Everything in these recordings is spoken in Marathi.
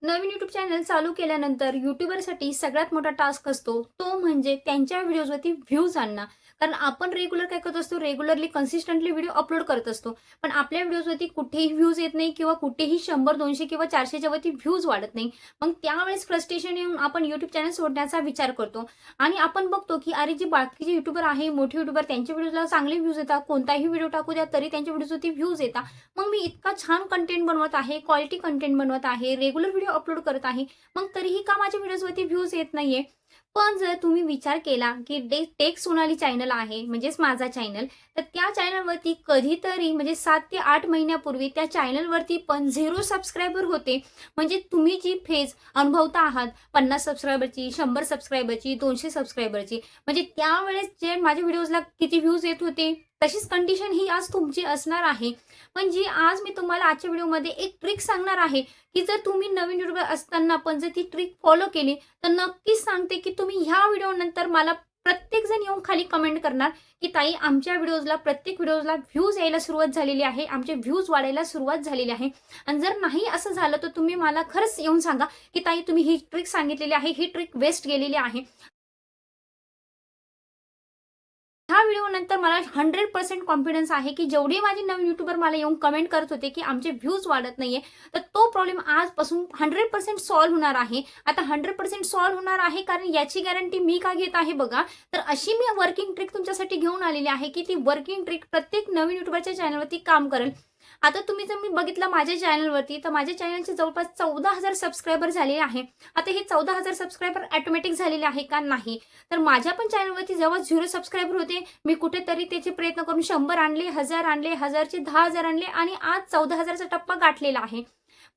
नवीन यूट्यूब चॅनल चालू केल्यानंतर यूट्यूबरसाठी सगळ्यात मोठा टास्क असतो तो म्हणजे त्यांच्या व्हिडिओजवरती व्ह्यूज आणणं. कारण आपण रेग्युलर काय करत असतो, रेग्युलरली कन्सिस्टंटली व्हिडिओ अपलोड करत असतो. पण आपल्या व्हिडिओजवरती कुठेही व्ह्यूज येत नाही किंवा कुठेही 100-200 किंवा 400च्या वरती व्ह्यूज वाढत नाही. मग त्यावेळेस फ्रस्ट्रेशन येऊन आपण यूट्यूब चॅनल सोडण्याचा विचार करतो. आणि आपण बघतो की अरे जे बाकीचे यूट्यूबर आहे, मोठे यूट्यूबर त्यांच्या व्हिडिओला चांगले व्ह्यूज येतात. कोणताही व्हिडिओ टाकू द्या तरी त्यांच्या व्हिडिओजवरती व्ह्यूज येतात. मग मी इतका छान कंटेंट बनवत आहे, क्वालिटी कंटेंट बनवत आहे, रेग्युलर व्हिडिओ अपलोड करत आहे. मग तरीही का माझ्या व्हिडिओजवरती व्ह्यूज येत नाहीये? पण जर तुम्ही विचार केला, की टेक सोनाली चॅनल आहे, म्हणजेच माझा चॅनल, तर त्या चॅनलवरती कधीतरी म्हणजे 7 ते 8 महिन्यापूर्वी त्या चॅनलवरती पण 0 सबस्क्रायबर होते. म्हणजे तुम्ही जी फेज अनुभवता आहात 50 सबस्क्रायबरची, 100 सबस्क्रायबरची, 200 सबस्क्रायबरची, म्हणजे त्यावेळेस जे माझ्या व्हिडिओजला किती व्ह्यूज येत होते, तशीच कंडिशन ही आज तुमची असणार आहे. म्हणजे आज मी तुम्हाला आजच्या व्हिडिओमध्ये एक ट्रिक सांगणार आहे, की जर तुम्ही नवीन यूट्यूबर असताना पण जर ती ट्रिक फॉलो केली, तर नक्कीच सांगते की तुम्ही ह्या व्हिडिओनंतर मला प्रत्येकजण येऊन खाली कमेंट करणार, की ताई आमच्या व्हिडिओजला प्रत्येक व्हिडिओजला व्ह्यूज यायला सुरुवात झालेली आहे, आमचे व्ह्यूज वाढायला सुरुवात झालेली आहे. आणि जर नाही असं झालं तर तुम्ही मला खरंच येऊन सांगा, की ताई तुम्ही ही ट्रिक सांगितलेली आहे, ही ट्रिक वेस्ट गेलेली आहे. ह्या व्हिडिओनंतर मला 100% कॉन्फिडन्स आहे, की जेवढे माझे नवीन यूट्यूबर मला येऊन कमेंट करत होते, की आमचे व्ह्यूज वाढत नाहीये, तर तो प्रॉब्लेम आजपासून 100% सॉल्व्ह होणार आहे. आता 100% सॉल्व्ह होणार आहे कारण याची गॅरंटी मी का घेत आहे बघा. तर अशी मी वर्किंग ट्रिक तुमच्यासाठी घेऊन आलेली आहे, की ती वर्किंग ट्रिक प्रत्येक नवीन यूट्यूबरच्या चॅनलवरती काम करेल. आता तुम्ही जर मी बघितलं माझ्या चॅनलवरती, तर माझ्या चॅनलचे जवळपास 14,000 सबस्क्रायबर झालेले आहे. आता हे 14,000 सबस्क्रायबर ऑटोमॅटिक झालेले आहे का? नाही. तर माझ्या पण चॅनलवरती जेव्हा 0 सबस्क्रायबर होते, मी कुठेतरी त्याचे प्रयत्न करून 100 आणले, 1000 आणले, 1000चे 10,000 आणले आणि आज 14,000चा टप्पा गाठलेला आहे.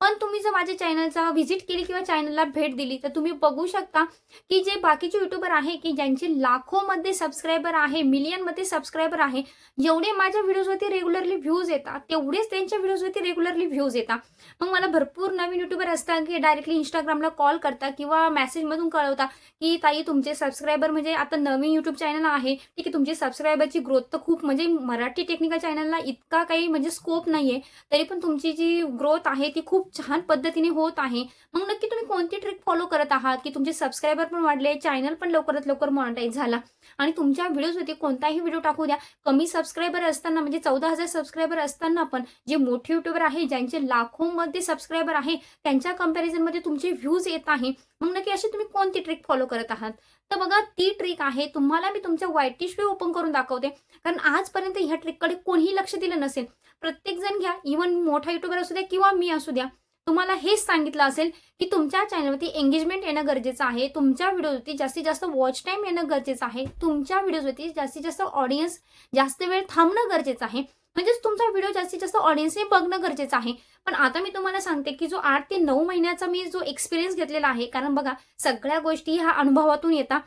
पण तुम्ही जर माझ्या चॅनलचा व्हिजिट केली किंवा चॅनलला भेट दिली, तर तुम्ही बघू शकता, की जे बाकीचे यूट्यूबर आहे, की ज्यांचे लाखोमध्ये सबस्क्रायबर आहे, मिलियनमध्ये सबस्क्रायबर आहे, जेवढे माझ्या व्हिडिओजवरती रेग्युलरली व्ह्यूज येतात, तेवढेच त्यांच्या व्हिडिओजवरती रेग्युलरली व्ह्यूज येतात. मग मला भरपूर नवीन यूट्यूबर असतात, की डायरेक्टली Instagramला कॉल करतात किंवा मेसेजमधून कळवतात, की ताई तुमचे सबस्क्रायबर म्हणजे आता नवीन यूट्यूब चॅनल आहे, ठीक आहे, तुमची सबस्क्रायबरची ग्रोथ तर खूप म्हणजे मराठी टेक्निकल चॅनलला इतका काही म्हणजे स्कोप नाहीये. तरी पण तुमची जी ग्रोथ आहे ती खूप छान पद्धतीने होत आहे. मग नक्की तुम्ही कोणती ट्रिक फॉलो करत आहात, की तुमचे सबस्क्रायबर पण वाढले, चॅनल पण लवकरात लवकर मॉनिटाईज झाला आणि तुमच्या व्हिडिओजवरती कोणताही व्हिडिओ टाकू द्या, कमी सबस्क्रायबर असताना म्हणजे 14,000 सबस्क्रायबर असताना पण जे मोठे यूट्यूबर आहे, ज्यांचे लाखोमध्ये सबस्क्रायबर आहे, त्यांच्या कंपॅरिझनमध्ये तुमचे व्ह्यूज येत आहे. मग नक्की अशी तुम्ही कोणती ट्रिक फॉलो करत आहात? तर बघा ती ट्रिक आहे, तुम्हाला मी तुमच्या वायटी स्टुडिओ ओपन करून दाखवते. कारण आजपर्यंत ह्या ट्रिककडे कोणीही लक्ष दिलं नसेल. प्रत्येकजण घ्या, इव्हन मोठा यूट्यूबर असू द्या किंवा मी असू द्या. तुम्हाला हेच सांगितलं असेल, की तुमच्या चॅनलवरती एंगेजमेंट येणं गरजेचं आहे. तुमच्या व्हिडिओवरती जास्तीत जास्त वॉच टाईम येणं गरजेचं आहे. तुमच्या व्हिडिओजवरती जास्तीत जास्त ऑडियन्स जास्त वेळ थांबणं गरजेचं आहे. म्हणजेच तुमचा व्हिडिओ जास्तीत जास्त ऑडियन्सने बघणं गरजेचं आहे. पण आता मी तुम्हाला सांगते, की जो 8 ते 9 महिन्याचा मी जो एक्सपिरियन्स घेतलेला आहे, कारण बघा सगळ्या गोष्टी ह्या अनुभवातून येतात.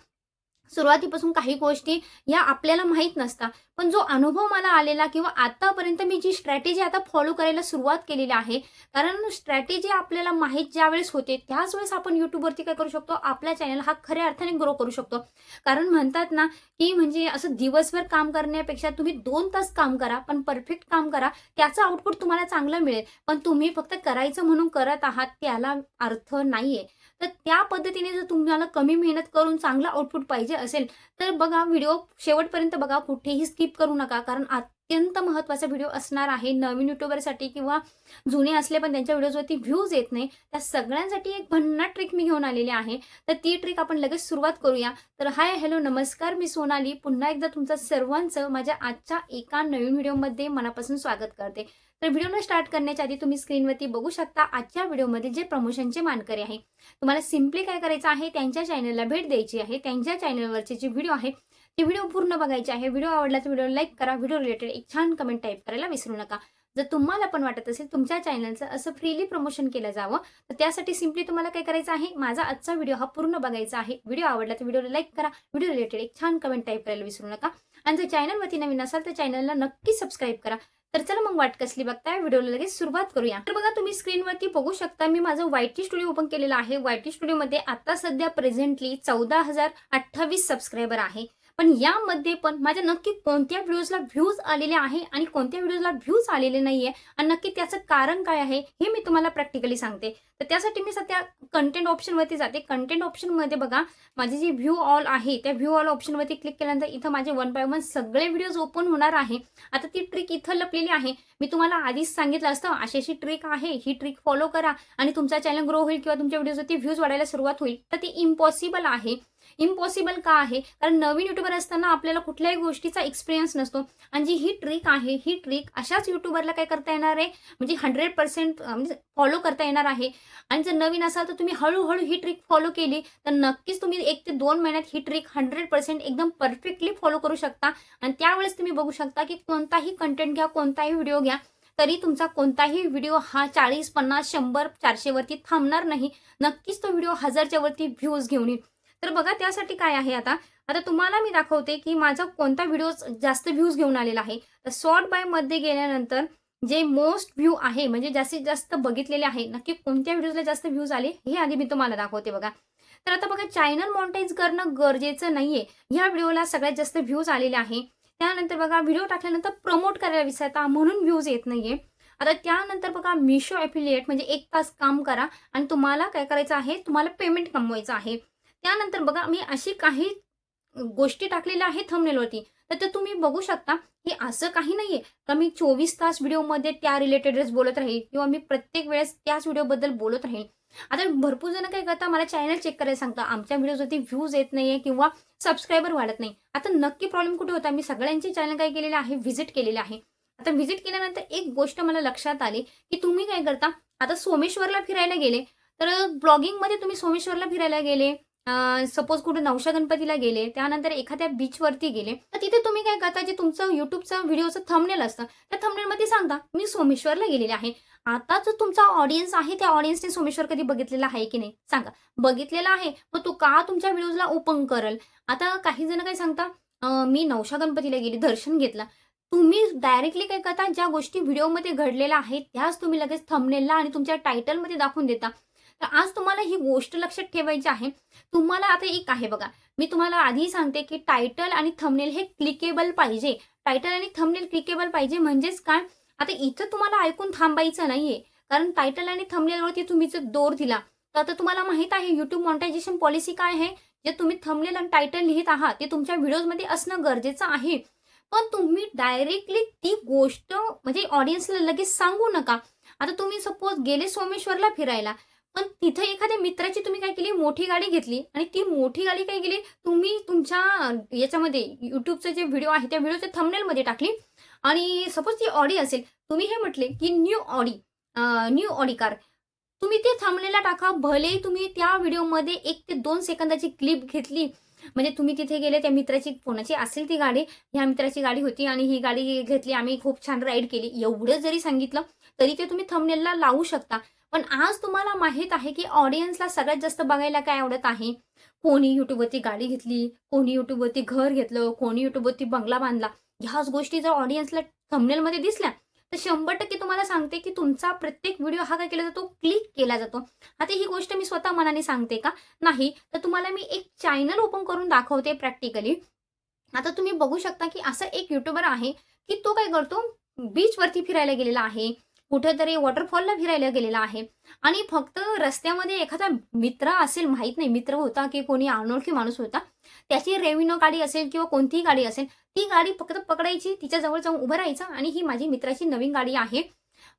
सुरुवातीपासून काही गोष्टी या आपल्याला माहीत नसतात. पण जो अनुभव मला आलेला किंवा आतापर्यंत मी जी स्ट्रॅटेजी आता फॉलो करायला सुरुवात केलेली आहे. कारण स्ट्रॅटेजी आपल्याला माहीत ज्यावेळेस होते, त्याच वेळेस आपण YouTubeवरती काय करू शकतो, आपला चॅनल हा खऱ्या अर्थाने ग्रो करू शकतो. कारण म्हणतात ना, की म्हणजे असं दिवसभर काम करण्यापेक्षा तुम्ही 2 तास काम करा, पण परफेक्ट काम करा. त्याचं आउटपुट तुम्हाला चांगलं मिळेल. पण तुम्ही फक्त करायचं म्हणून करत आहात, त्याला अर्थ नाहीये. तर त्या पद्धतीने जर तुम्हाला कमी मेहनत करून चांगला आउटपुट पाहिजे असेल, तर बघा व्हिडिओ शेवटपर्यंत बघा, कुठेही स्किप करू नका. कारण अत्यंत महत्त्वाचा व्हिडिओ असणार आहे नवीन यूट्यूबरसाठी किंवा जुने असले पण त्यांच्या व्हिडिओजवरती व्ह्यूज येत नाही. त्या सगळ्यांसाठी एक भन्नाट ट्रिक मी घेऊन आलेली आहे. तर ती ट्रिक आपण लगेच सुरुवात करूया. तर हाय, हॅलो, नमस्कार. मी सोनाली. पुन्हा एकदा तुमचं सर्वांचं माझ्या आजच्या एका नवीन व्हिडिओमध्ये मनापासून स्वागत करते. तर व्हिडिओला स्टार्ट करण्याच्या आधी तुम्ही स्क्रीनवरती बघू शकता आजच्या व्हिडिओमध्ये जे प्रमोशनचे मानकरी आहे. तुम्हाला सिम्पली काय करायचं आहे, त्यांच्या चॅनलला भेट द्यायची आहे. त्यांच्या चॅनलवरचे जे व्हिडिओ आहे ते व्हिडिओ पूर्ण बघायचे आहे. व्हिडिओ आवडला तर व्हिडिओला लाईक करा. व्हिडिओ रिलेटेड एक छान कमेंट टाईप करायला विसरू नका. जर तुम्हाला पण वाटत असेल तुमच्या चॅनलचं असं फ्रीली प्रमोशन केलं जावं, तर त्यासाठी सिम्पली तुम्हाला काय करायचं आहे, माझा आजचा व्हिडिओ हा पूर्ण बघायचा आहे. व्हिडिओ आवडला तर व्हिडिओला लाईक करा. व्हिडिओ रिलेटेड एक छान कमेंट टाईप करायला विसरू नका. आणि जर चॅनलवरती नवीन असाल तर चॅनलला नक्की सबस्क्राईब करा. तर चला मग वाट कसली बघताय, व्हिडिओला लगेच सुरुवात करूया. तर बघा तुम्ही स्क्रीनवरती बघू शकता, मी माझं वायटी स्टुडिओ ओपन केलेलं आहे. वायटी स्टुडिओमध्ये आता सध्या प्रेझेंटली 14,028 सबस्क्रायबर आहे. पण यामध्ये पण माझ्या नक्की कोणत्या व्हिडिओजला व्ह्यूज आलेले आहे आणि कोणत्या व्हिडिओजला व्ह्यूज आलेले नाहीये आणि नक्की त्याचं कारण काय आहे हे मी तुम्हाला प्रॅक्टिकली सांगते. तर त्यासाठी मी सध्या कंटेंट ऑप्शनवरती जाते. कंटेंट ऑप्शनमध्ये बघा माझी जी व्ह्यू ऑल आहे, त्या व्ह्यू ऑल ऑप्शनवरती क्लिक केल्यानंतर इथं माझे वन बाय वन सगळे व्हिडिओज ओपन होणार आहे. आता ती ट्रिक इथं लपलेली आहे. मी तुम्हाला आधीच सांगितलं असतं, अशी ट्रिक आहे, ही ट्रिक फॉलो करा आणि तुमचा चॅनल ग्रो होईल किंवा तुमच्या व्हिडिओजवरती व्ह्यूज वाढायला सुरुवात होईल. तर ती इम्पॉसिबल आहे. इम्पॉसिबल का आहे? कारण नवीन यूट्यूबर असताना आपल्याला कुठल्याही गोष्टीचा एक्सपिरियन्स नसतो आणि जी ही ट्रिक आहे, ही ट्रिक अशाच यूट्यूबरला काय करता येणार आहे, म्हणजे 100% म्हणजे फॉलो करता येणार आहे. आणि जर नवीन असाल तर तुम्ही हळू-हळू ही ट्रिक फॉलो केली तर नक्कीच तुम्ही 1 ते 2 महिन्यात ही ट्रिक 100% एकदम परफेक्टली फॉलो करू शकता आणि त्यावेळेस तुम्ही बघू शकता की कोणताही कंटेंट घ्या, कोणताही व्हिडिओ घ्या, तरी तुमचा कोणताही व्हिडिओ हा 40, 50, 100, 400 वरती थांबणार नाही. नक्कीच तो व्हिडिओ 1000च्या वरती व्ह्यूज घेऊन येईल. तर बघा त्यासाठी काय आहे आता, आता तुम्हाला मी दाखवते की माझा कोणता व्हिडिओ जास्त व्ह्यूज घेऊन आलेला आहे. तर सॉर्ट बायमध्ये गेल्यानंतर जे मोस्ट व्ह्यू आहे, म्हणजे जास्तीत जास्त बघितलेले आहे, नक्की कोणत्या व्हिडिओजला जास्त व्ह्यूज आले हे आधी मी तुम्हाला दाखवते बघा. तर आता बघा चॅनल मॉनिटाईज करणं गरजेचं नाहीये. ह्या व्हिडिओला सगळ्यात जास्त व्ह्यूज आलेले आहे. त्यानंतर बघा व्हिडिओ टाकल्यानंतर प्रमोट करायला विसरता म्हणून व्ह्यूज येत नाहीये. आता त्यानंतर बघा मिशो ॲफिलिएट म्हणजे 1 तास काम करा आणि तुम्हाला काय करायचं आहे, तुम्हाला पेमेंट कमवायचं आहे. त्यानंतर बघा मी अशी काही गोष्टी टाकलेल्या आहेत थंबनेलवरती. तर ते तुम्ही बघू शकता, की असं काही नाहीये का मी 24 तास व्हिडिओमध्ये त्या रिलेटेडच बोलत राहील किंवा मी प्रत्येक वेळेस त्याच व्हिडिओबद्दल बोलत राहील. आता भरपूर जण काय करतात, मला चॅनल चेक करायला सांगता, आमच्या व्हिडिओजवरती व्ह्यूज येत नाहीये किंवा सबस्क्रायबर वाढत नाही. आता नक्की प्रॉब्लेम कुठे होता? मी सगळ्यांचे चॅनल काय केलेले आहे, व्हिजिट केलेले आहे. आता व्हिजिट केल्यानंतर एक गोष्ट मला लक्षात आली, की तुम्ही काय करता, आता सोमेश्वरला फिरायला गेले, तर ब्लॉगिंगमध्ये तुम्ही सोमेश्वरला फिरायला गेले, सपोज कुठे नवशा गणपतीला गेले, त्यानंतर एखाद्या बीचवरती गेले, तर तिथे तुम्ही काय करता, जे तुमचं YouTubeचं व्हिडिओचं थंबनेल असतं, त्या थंबनेलमध्ये सांगता, मी सोमेश्वरला गेलेले आहे. आता जो तुमचा ऑडियन्स आहे, त्या ऑडियन्सने सोमेश्वर कधी बघितलेला आहे की नाही? सांगा. बघितलेला आहे, मग तो का तुमच्या व्हिडिओजला ओपन करेल? आता काही जण काय सांगता, मी नवशा गणपतीला गेली, दर्शन घेतलं. तुम्ही डायरेक्टली काय करता, ज्या गोष्टी व्हिडिओमध्ये घडलेल्या आहेत, त्याच तुम्ही लगेच थंबनेलला आणि तुमच्या टायटलमध्ये दाखवून देता. तर आज तुम्हाला ही गोष्ट लक्षात ठेवायची आहे. तुम्हाला आता एक आहे बघा, मी तुम्हाला आधीही सांगते, की टायटल आणि थंबनेल हे क्लिकेबल पाहिजे. टायटल आणि थंबनेल क्लिकेबल पाहिजे म्हणजेच काय? आता इथं तुम्हाला ऐकून थांबायचं नाहीये. कारण टायटल आणि थंबनेलवरती तुम्ही जर जोर दिला, तर आता तुम्हाला माहीत आहे YouTube मॉनिटायझेशन पॉलिसी काय आहे? जे तुम्ही थंबनेल आणि टायटल लिहित आहात, ते तुमच्या व्हिडिओजमध्ये असणं गरजेचं आहे. पण तुम्ही डायरेक्टली ती गोष्ट म्हणजे ऑडियन्सला लगेच सांगू नका. आता तुम्ही सपोज गेले सोमेश्वरला फिरायला, पण तिथे एखाद्या मित्राची तुम्ही काय केली, मोठी गाडी घेतली आणि ती मोठी गाडी काय केली, तुम्ही तुमच्या याच्यामध्ये YouTubeचं जे व्हिडिओ आहे, त्या व्हिडिओच्या थंबनेलमध्ये टाकली आणि सपोज ती ऑडी असेल, तुम्ही हे म्हटले, की न्यू ऑडी कार. तुम्ही ते थंबनेलला टाका. भलेही तुम्ही त्या व्हिडिओमध्ये 1 ते 2 सेकंदाची क्लिप घेतली, म्हणजे तुम्ही तिथे गेले, त्या मित्राची कोणाची असेल ती गाडी, ह्या मित्राची गाडी होती आणि ही गाडी घेतली, आम्ही खूप छान राईड केली, एवढं जरी सांगितलं, तरी ते तुम्ही थंबनेलला लावू शकता. पण आज तुम्हाला माहीत आहे, की ऑडियन्सला सगळ्यात जास्त बघायला काय आवडत आहे? कोणी YouTubeवरती गाडी घेतली, कोणी YouTubeवरती घर घेतलं, कोणी YouTubeवरती बंगला बांधला. ह्याच गोष्टी जर ऑडियन्सला थंबनेलमध्ये दिसल्या, तर 100% तुम्हाला सांगते, की तुमचा प्रत्येक व्हिडिओ हा काय केला जातो, क्लिक केला जातो. आता ही गोष्ट मी स्वतः मनाने सांगते का? नाही. तर तुम्हाला मी एक चॅनल ओपन करून दाखवते प्रॅक्टिकली. आता तुम्ही बघू शकता, की असा एक यूट्यूबर आहे, की तो काय करतो, बीचवरती फिरायला गेलेला आहे, कुठेतरी वॉटरफॉलला फिरायला गेलेला आहे आणि फक्त रस्त्यामध्ये एखादा मित्र असेल, माहीत नाही मित्र होता की कोणी अनोळखी माणूस होता. त्याची रेव्हेन्यू गाडी असेल किंवा कोणतीही गाडी असेल, ती गाडी फक्त पकडायची, तिच्या जवळ जाऊन उभं राहायचं आणि ही माझी मित्राची नवीन गाडी आहे.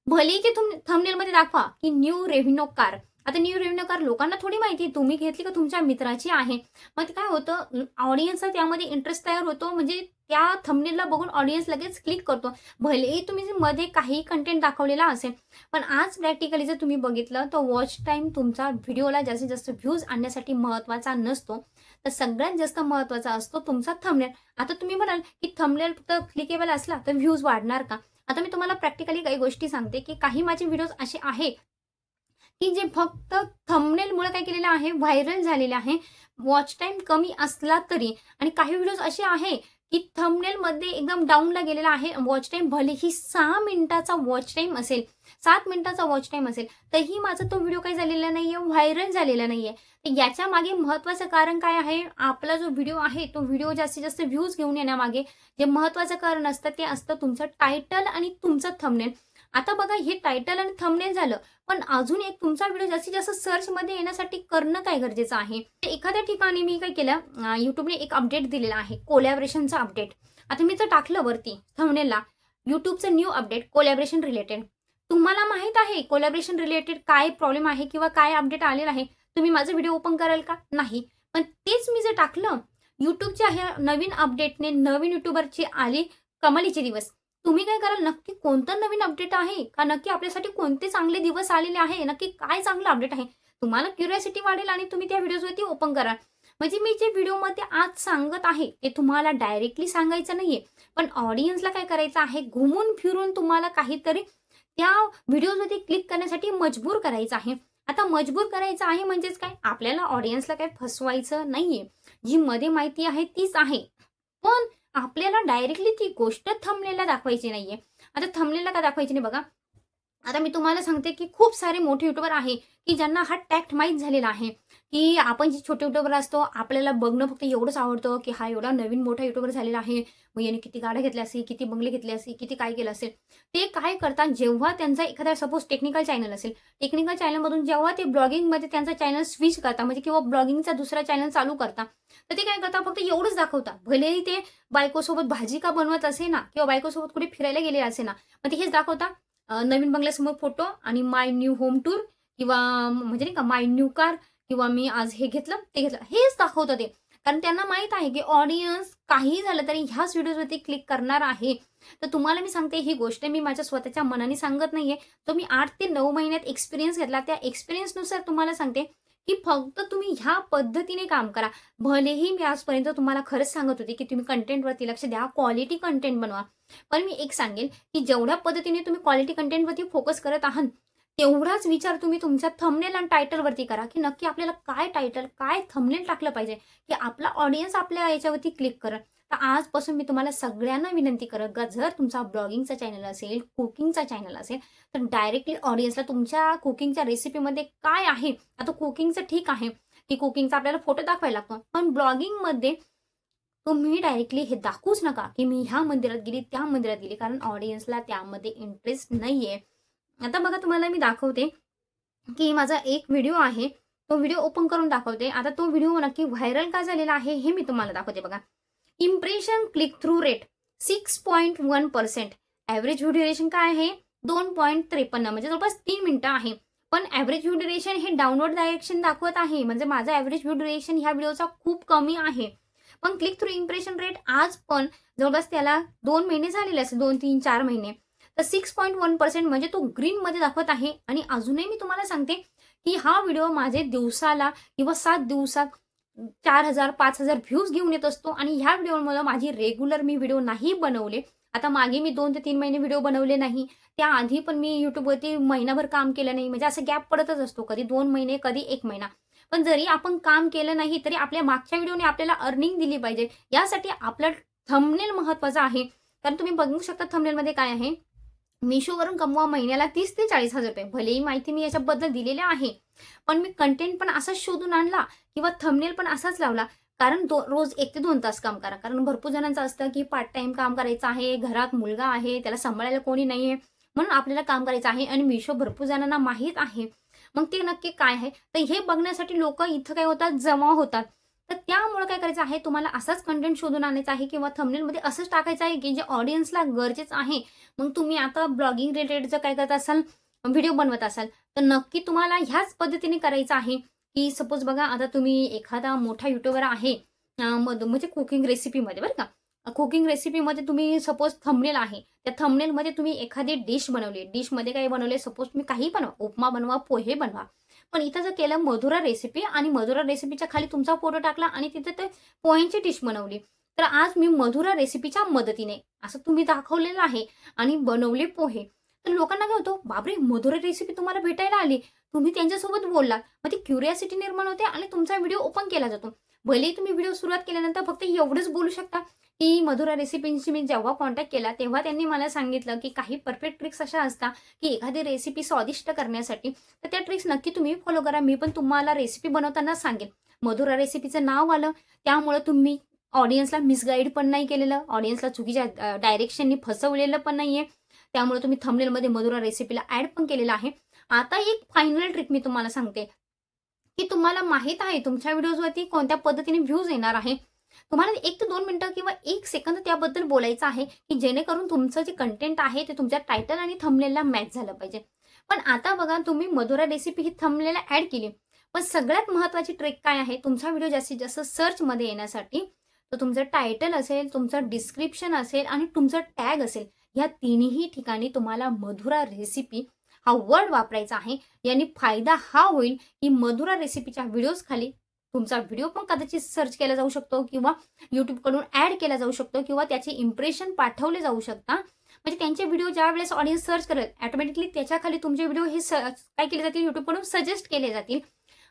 भलेही ते थंबनेलमध्ये दाखवा, की न्यू रेव्हेन्यू कार. आता न्यू रेव्हेन्यू कार लोकांना थोडी माहिती तुम्ही घेतली का तुमच्या मित्राची आहे. मग ते काय होतं, ऑडियन्सचा त्यामध्ये इंटरेस्ट तयार होतो, म्हणजे त्या थंबनेलला बघून ऑडियन्स लगेच क्लिक करतो. भलेही तुम्ही मध्ये काही कंटेंट दाखवलेला असेल, पण आज प्रॅक्टिकली जर तुम्ही बघितलं, तर वॉच टाईम तुमचा व्हिडिओला जास्तीत जास्त व्ह्यूज आणण्यासाठी महत्त्वाचा नसतो. तर सगळ्यात जास्त महत्त्वाचा असतो तुमचा थंबनेल. आता तुम्ही म्हणाल, की थंबनेल फक्त क्लिकेबल असला तर व्ह्यूज वाढणार का? आता मी तुम्हाला प्रॅक्टिकली काही गोष्टी सांगते, की काही माझे व्हिडिओज असे आहेत, की जे फक्त थंबनेलमुळे काय केलेलं आहे, व्हायरल झालेले आहे. वॉच टाईम कमी असला तरी. आणि काही व्हिडिओज असे आहे, की थंबनेलमध्ये एकदम डाऊनला गेलेला आहे. वॉच टाईम भलेही 6 मिनिटाचा वॉच टाईम असेल, 7 मिनिटाचा वॉच टाईम असेल, तरीही माझा तो व्हिडिओ काही झालेला नाहीये, व्हायरल झालेला नाहीये. तर याच्यामागे महत्त्वाचं कारण काय आहे? आपला जो व्हिडिओ आहे, तो व्हिडिओ जास्तीत जास्त व्ह्यूज घेऊन येण्यामागे जे महत्त्वाचं कारण असतं, ते असतं तुमचं टायटल आणि तुमचं थंबनेल. आता बघा हे टायटल आणि थंबनेल झालं, पण अजून एक तुमचा व्हिडिओ जास्तीत जास्त सर्चमध्ये येण्यासाठी करणं काय गरजेचं आहे. एखाद्या ठिकाणी मी काय केलं, YouTubeने एक अपडेट दिलेला आहे, कोलॅबोरेशनचा अपडेट. आता मी जर टाकलं वरती थंबनेलला YouTubeचं न्यू अपडेट कोलॅबोरेशन रिलेटेड. तुम्हाला माहीत आहे कोलॅबोरेशन रिलेटेड काय प्रॉब्लेम आहे किंवा काय अपडेट आलेला आहे? तुम्ही माझा व्हिडिओ ओपन कराल का? नाही. पण तेच मी जर टाकलं YouTubeच्या ह्या नवीन अपडेटने नवीन यूट्यूबरची आली कमालीचे दिवस. तुम्ही काय कराल? नक्की कोणतं नवीन अपडेट आहे? का नक्की आपल्यासाठी कोणते चांगले दिवस आलेले आहे? नक्की काय चांगलं अपडेट आहे? तुम्हाला क्युरिओसिटी वाढेल आणि तुम्ही त्या व्हिडिओजवरती ओपन कराल. म्हणजे मी जे व्हिडिओमध्ये आज सांगत आहे, ते तुम्हाला डायरेक्टली सांगायचं नाहीये. पण ऑडियन्सला काय करायचं आहे? घुमून फिरून तुम्हाला काहीतरी त्या व्हिडिओजवरती क्लिक करण्यासाठी मजबूर करायचं आहे. आता मजबूर करायचं आहे म्हणजेच काय? आपल्याला ऑडियन्सला काही फसवायचं नाहीये. जी मध्ये माहिती आहे तीच आहे. पण आपल्याला डायरेक्टली ती गोष्ट थंबनेलला दाखवायची नाहीये. आता थंबनेलला का दाखवायची नाही बघा. आता मी तुम्हाला सांगते, की खूप सारे मोठे यूट्यूबर आहे, की ज्यांना हा टॅक्ट माहीत झालेला आहे, की आपण जे छोटे यूट्यूबर असतो, आपल्याला बघणं फक्त एवढंच आवडतं, की हा एवढा नवीन मोठा यूट्यूबर झालेला आहे. मग याने किती गाड्या घेतल्या असेल, किती बंगले घेतले असेल, किती काय केलं असेल. ते काय करतात, जेव्हा त्यांचा एखादा सपोज टेक्निकल चॅनल असेल, टेक्निकल चॅनलमधून जेव्हा ते ब्लॉगिंगमध्ये त्यांचा चॅनल स्विच करतात, म्हणजे किंवा ब्लॉगिंगचा दुसरा चॅनल चालू करतात, तर ते काय करतात, फक्त एवढंच दाखवतात. भलेही ते बायकोसोबत भाजी का बनवत असे ना, किंवा बायकोसोबत कुठे फिरायला गेले असे ना, मग ते हेच दाखवतात. नवीन बंगल्यासमोर फोटो आणि माय न्यू होम टूर किंवा म्हणजे नाही का माय न्यू कार किंवा मी आज हे घेतलं, ते घेतलं. हेच दाखवतं ते. कारण त्यांना माहीत आहे, की ऑडियन्स काहीही झालं तरी ह्याच व्हिडिओजवरती क्लिक करणार आहे. तर तुम्हाला मी सांगते ही गोष्ट मी माझ्या स्वतःच्या मनाने सांगत नाहीये. तर मी 8 ते 9 महिन्यात एक्सपिरियन्स घेतला. त्या एक्सपिरियन्सनुसार तुम्हाला सांगते, की फक्त तुम्ही ह्या पद्धतीने काम करा. भलेही मी आजपर्यंत तुम्हाला खरंच सांगत होते, की तुम्ही कंटेंटवरती लक्ष द्या, क्वालिटी कंटेंट बनवा. पण मी एक सांगेल, की जेवढ्या पद्धतीने तुम्ही क्वालिटी कंटेंटवरती फोकस करत आहात, तेवढाच विचार तुम्ही तुमच्या थंबनेल आणि टायटलवरती करा, की नक्की आपल्याला काय टायटल, काय थंबनेल टाकलं पाहिजे, की आपला ऑडियन्स आपल्या याच्यावरती क्लिक करेल. तर आजपासून मी तुम्हाला सगळ्यांना विनंती करेन, का जर तुमचा ब्लॉगिंगचा चॅनल असेल, कुकिंगचा चॅनल असेल, तर डायरेक्टली ऑडियन्सला तुमच्या कुकिंगच्या रेसिपीमध्ये काय आहे, आता कुकिंगचं ठीक आहे, की कुकिंगचा आपल्याला फोटो दाखवायला लागतो. पण ब्लॉगिंगमध्ये तुम्ही डायरेक्टली हे दाखवूच नका, की मी ह्या मंदिरात गेली, त्या मंदिरात गेली. कारण ऑडियन्सला त्यामध्ये इंटरेस्ट नाहीये. आता बघा तुम्हाला मी दाखवते, की माझा एक व्हिडिओ आहे. तो व्हिडिओ ओपन करून दाखवते. आता तो व्हिडिओ नक्की व्हायरल का झालेला आहे, हे मी तुम्हाला दाखवते बघा. Impression click through rate 6.1%. Average view duration काय आहे? 2.53 म्हणजे जवळपास 3 मिनिटं आहे. पण ॲव्हरेज व्ह्यू ड्युरेशन हे डाउनवर्ड डायरेक्शन दाखवत आहे. म्हणजे माझा ॲव्हरेज व्ह्यू ड्युरेशन ह्या व्हिडिओचा खूप कमी आहे. पण क्लिक थ्रू इम्प्रेशन रेट आज पण जवळपास त्याला 2 महिने झालेले असेल, 2, 3, 4 महिने. तर 6.1% म्हणजे तो ग्रीनमध्ये दाखवत आहे. आणि अजूनही मी तुम्हाला सांगते, की हा व्हिडिओ माझे दिवसाला किंवा 7 दिवसात 4,000 5,000 व्ह्यूज घेऊन येत असतो. आणि ह्या व्हिडिओमुळे माझी रेग्युलर मी व्हिडिओ नाही बनवले. आता मागे मी 2 ते 3 महिने व्हिडिओ बनवले नाही. त्याआधी पण मी YouTubeवरती महिनाभर काम केलं नाही. म्हणजे असं गॅप पडतच असतो. कधी 2 महिने, कधी 1 महिना. पण जरी आपण काम केलं नाही, तरी आपल्या मागच्या व्हिडिओने आपल्याला अर्निंग दिली पाहिजे. यासाठी आपलं थंबनेल महत्त्वाचं आहे. कारण तुम्ही बघू शकता थंबनेलमध्ये काय आहे, Mishoवरून कमवा महिन्याला 30,000 ते 40,000 रुपये. भलेही माहिती मी याच्याबद्दल दिलेली आहे. पण मी कंटेंट पण असाच शोधून आणला किंवा थंबनेल पण असाच लावला. कारण रोज 1 ते 2 तास काम करा. कारण भरपूर जणांचं असतं, की पार्ट टाईम काम करायचं आहे, घरात मुलगा आहे, त्याला सांभाळायला कोणी नाहीये, म्हणून आपल्याला काम करायचं आहे. आणि Misho भरपूर जणांना माहीत आहे. मग ते नक्की काय आहे? तर हे बघण्यासाठी लोकं इथं काय होतात, जमा होतात. तर त्यामुळं काय करायचं आहे, तुम्हाला असाच कंटेंट शोधून आणायचा आहे किंवा थंबनेलमध्ये असंच टाकायचं आहे, की जे ऑडियन्सला गरजेचं आहे. मग तुम्ही आता ब्लॉगिंग रिलेटेड काय करत असाल, व्हिडिओ बनवत असाल, तर नक्की तुम्हाला ह्याच पद्धतीने करायचं आहे, की सपोज बघा आता तुम्ही एखादा मोठा यूट्यूबर आहे, म्हणजे कुकिंग रेसिपीमध्ये बरं का. कुकिंग रेसिपीमध्ये तुम्ही सपोज थंबनेल आहे. त्या थंबनेलमध्ये तुम्ही एखादी डिश बनवली. डिशमध्ये काय बनवले, सपोज तुम्ही काहीही बनवा, उपमा बनवा, पोहे बनवा. पण इथं जर केलं मधुरा रेसिपी आणि मधुरा रेसिपीच्या खाली तुमचा फोटो टाकला आणि तिथे ते पोह्यांची डिश बनवली. तर आज मी मधुरा रेसिपीच्या मदतीने असं तुम्ही दाखवलेलं आहे आणि बनवले पोहे. तर लोकांना काय होतं, बापरे! मधुरा रेसिपी तुम्हाला भेटायला आली. तुम्ही त्यांच्यासोबत बोललात. मग ती क्युरिओसिटी निर्माण होते आणि तुमचा व्हिडिओ ओपन केला जातो. भलेही तुम्ही व्हिडिओ सुरुवात केल्यानंतर फक्त एवढंच बोलू शकता, की मधुरा रेसिपींशी मी जेव्हा कॉन्टॅक्ट केला, तेव्हा त्यांनी मला सांगितलं, की काही परफेक्ट ट्रिक्स अशा असतात, की एखादी रेसिपी स्वादिष्ट करण्यासाठी. तर त्या ट्रिक्स नक्की तुम्ही फॉलो करा. मी पण तुम्हाला रेसिपी बनवताना सांगेन. मधुरा रेसिपीचं नाव आलं, त्यामुळं तुम्ही ऑडियन्सला मिसगाईड पण नाही केलेलं, ऑडियन्सला चुकीच्या डायरेक्शननी फसवलेलं पण नाहीये. त्यामुळे तुम्ही थंबनेलमध्ये मधुरा रेसिपीला ॲड पण केलेलं आहे. आता एक फायनल ट्रिक मी तुम्हाला सांगते, की तुम्हाला माहीत आहे तुमच्या व्हिडिओजवरती कोणत्या पद्धतीने व्ह्यूज येणार आहे. तुम्हाला 1 ते 2 मिनिटं किंवा 1 सेकंद त्याबद्दल बोलायचं आहे, की जेणेकरून तुमचं जे कंटेंट आहे ते तुमच्या टायटल आणि थंबनेलला मॅच झालं पाहिजे. पण आता बघा तुम्ही मधुरा रेसिपी ही थंबनेलला ॲड केली. पण सगळ्यात महत्त्वाची ट्रिक काय आहे, तुमचा व्हिडिओ जास्तीत जास्त सर्चमध्ये येण्यासाठी, तर तुमचं टायटल असेल, तुमचं डिस्क्रिप्शन असेल आणि तुमचं टॅग असेल. या तिन्ही ठिकाणी तुम्हाला मधुरा रेसिपी हा वर्ड वापरायचा आहे. याने फायदा हा होईल, की मधुरा रेसिपीच्या व्हिडिओज खाली तुमचा व्हिडिओ पण कदाचित सर्च केला जाऊ शकतो किंवा YouTubeकडून ॲड केला जाऊ शकतो किंवा त्याचे इम्प्रेशन पाठवले जाऊ शकतात. म्हणजे त्यांचे व्हिडिओ ज्यावेळेस ऑडियन्स सर्च करेल, ऑटोमॅटिकली त्याच्याखाली तुमचे व्हिडिओ हे काय केले जातील, YouTubeकडून सजेस्ट केले जातील.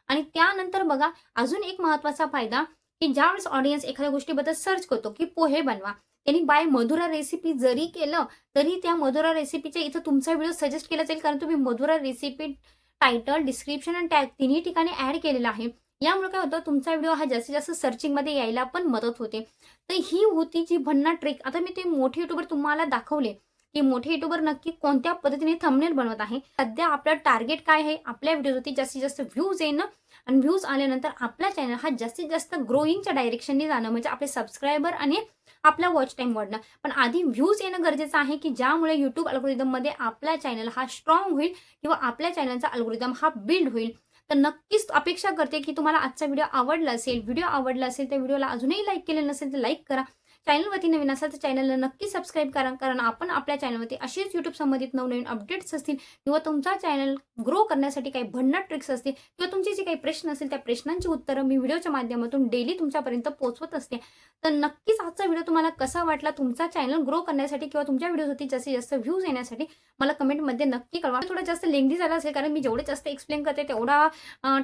आणि त्यानंतर बघा अजून एक महत्त्वाचा फायदा, की ज्यावेळेस ऑडियन्स एखाद्या गोष्टीबद्दल सर्च करतो, की पोहे बनवा. त्यांनी बाय मधुरा रेसिपी जरी केलं, तरी त्या मधुरा रेसिपीच्या इथं तुमचा व्हिडिओ सजेस्ट केला जाईल. कारण तुम्ही मधुरा रेसिपी टायटल, डिस्क्रिप्शन आणि टॅग तिन्ही ठिकाणी ॲड केलेला आहे. यामुळे काय होतं, तुमचा व्हिडिओ हा जास्तीत जास्त सर्चिंगमध्ये यायला पण मदत होते. तर ही होती जी भन्नाट ट्रिक. आता मी ते मोठे यूट्यूबर तुम्हाला दाखवले, की मोठे यूट्यूबर नक्की कोणत्या पद्धतीने थंबनेल बनवत आहे. सध्या आपलं टार्गेट काय आहे, आपल्या व्हिडिओवरती जास्तीत जास्त व्ह्यूज येणं आणि व्ह्यूज आल्यानंतर आपला चॅनल हा जास्तीत जास्त ग्रोइंगच्या डायरेक्शनने जाणं, म्हणजे आपले सबस्क्रायबर आणि आपला वॉच टाईम वाढणं. पण आधी व्ह्यूज येणं गरजेचं आहे, की ज्यामुळे YouTube अल्गोरिदममध्ये आपला चॅनल हा स्ट्राँग होईल किंवा आपल्या चॅनलचा अल्गोरिदम हा बिल्ड होईल. तर नक्कीच अपेक्षा करते, की तुम्हाला आजचा व्हिडिओ आवडला असेल. व्हिडिओ आवडला असेल तर व्हिडिओला अजूनही लाईक केलेलं नसेल तर लाईक करा. चॅनलवरती नवीन असाल तर चॅनलला नक्की सबस्क्राईब करा. कारण आपण आपल्या चॅनलवरती असेच YouTube संबंधित नवनवीन अपडेट्स असतील किंवा तुमचा चॅनल ग्रो करण्यासाठी काही भन्नाट ट्रिक्स असतील किंवा तुमचे जे काही प्रश्न असतील त्या प्रश्नांची उत्तरं मी व्हिडिओच्या माध्यमातून डेली तुमच्यापर्यंत पोहोचवत असते. तर नक्कीच आजचा व्हिडिओ तुम्हाला कसा वाटला, तुमचा चॅनल ग्रो करण्यासाठी किंवा तुमच्या व्हिडिओसाठी जास्तीत जास्त व्ह्यूज येण्यासाठी मला कमेंटमध्ये नक्की कळवा. थोडा जास्त लेंथी झाला असेल कारण मी जेवढे जास्त एक्सप्लेन करते तेवढा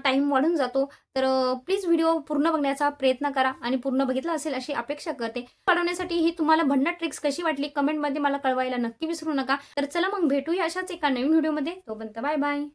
टाईम वाढून जातो. तर प्लीज व्हिडिओ पूर्ण बघण्याचा प्रयत्न करा आणि पूर्ण बघितला असेल अशी अपेक्षा करते. वाढवण्यासाठी ही तुम्हाला भन्नाट ट्रिक्स कशी वाटली कमेंटमध्ये मला कळवायला नक्की विसरू नका. तर चला मग भेटूया अशाच एका नवीन व्हिडिओमध्ये. तोपर्यंत बाय बाय.